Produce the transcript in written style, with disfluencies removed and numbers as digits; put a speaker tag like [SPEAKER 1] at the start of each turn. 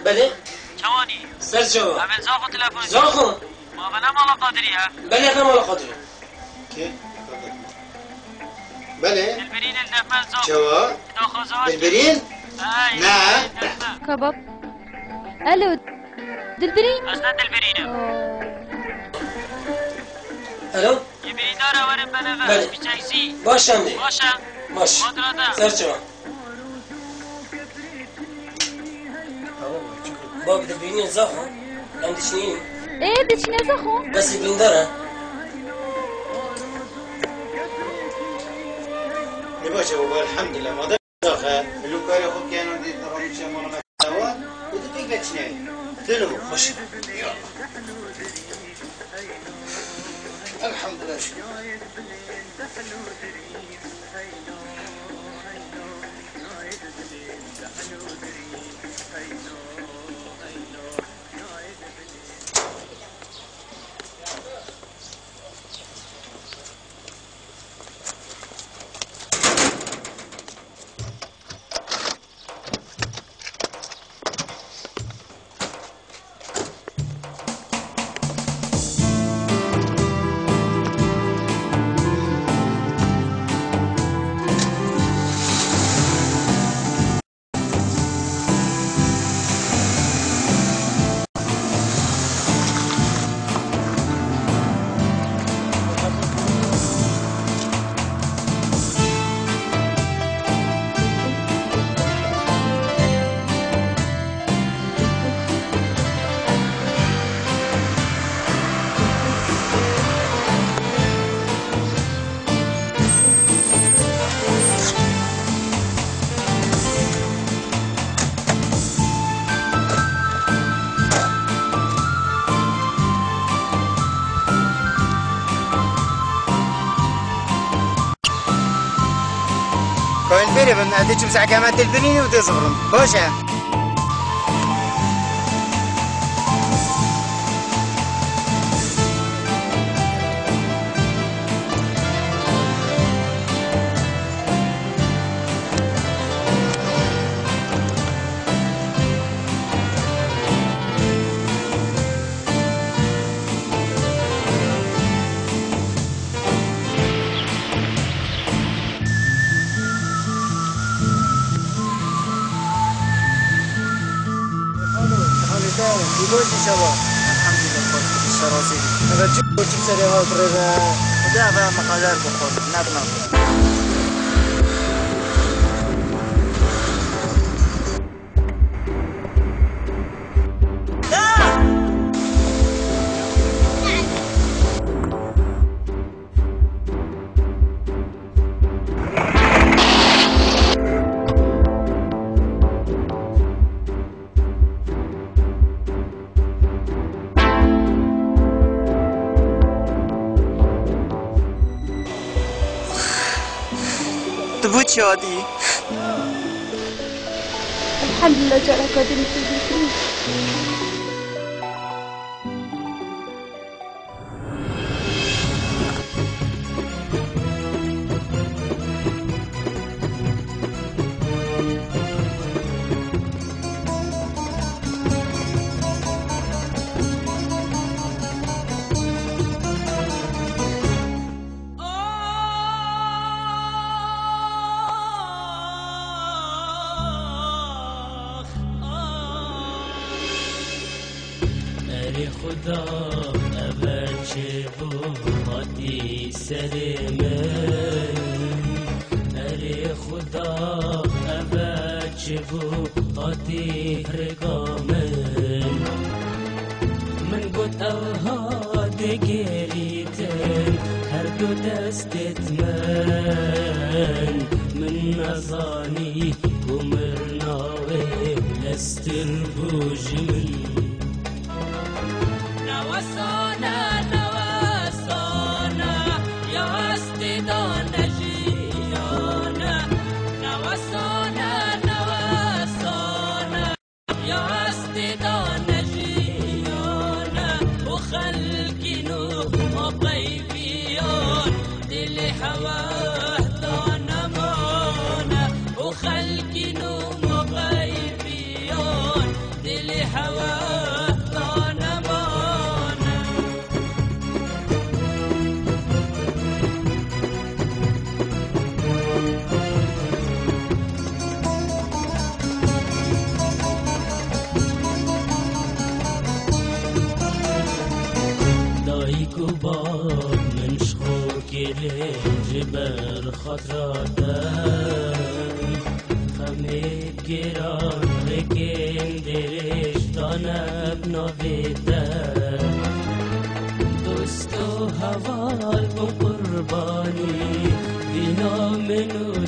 [SPEAKER 1] بله
[SPEAKER 2] جوانی
[SPEAKER 1] سر جواب
[SPEAKER 2] اول زاخو تلفن
[SPEAKER 1] زاخو
[SPEAKER 2] ما بنا مالا قادری ها
[SPEAKER 1] بله انا مالا قادری
[SPEAKER 3] كيف بله
[SPEAKER 2] دلبرین الدفمن زاخو
[SPEAKER 3] جواب
[SPEAKER 2] داخل زواج
[SPEAKER 3] بالبرين
[SPEAKER 2] اي
[SPEAKER 3] نعم.
[SPEAKER 4] كباب الو دلبرين
[SPEAKER 2] اصلا دلبرینه
[SPEAKER 1] الو
[SPEAKER 2] یبرین داره ورم بنوه
[SPEAKER 1] بله.
[SPEAKER 2] بیچایسی
[SPEAKER 1] باشم دی
[SPEAKER 2] باشم
[SPEAKER 1] باش
[SPEAKER 2] مادرادا
[SPEAKER 1] سر جواب باب دبرين زاخو عندي شنين
[SPEAKER 4] ايه بدك نزخو
[SPEAKER 1] بس يبين دارا
[SPEAKER 3] نباشا بابا الحمد لله ما ده داخل اللي كاري اخوك كانوا دي طبعا مش مالا مدوا ودي تقلق شنو تلو
[SPEAKER 1] خوش
[SPEAKER 3] يلا الحمد لله كوين بيري بن أديك مساع كمان تلبريني وتصغرن باشا يقول إن شاء الله الحمد لله خالص الشراسي هذا جيب وجيب سريعة وطريقة وده بقى مقادير بخور نبنا تبوت شادي
[SPEAKER 4] الحمد لله جارك قادرين في البيت
[SPEAKER 5] خدا اول چه بودی سر من اره خدا اول چه بودی رگامن من گفت اوها دگریتن هر دو دستت من نزانی گمرناوه استر بوجمن
[SPEAKER 6] دل
[SPEAKER 5] گرنج بر خاطراتم خمید گران رکن درش دانب نویدم دوست و حوال بم قربانی بینا منو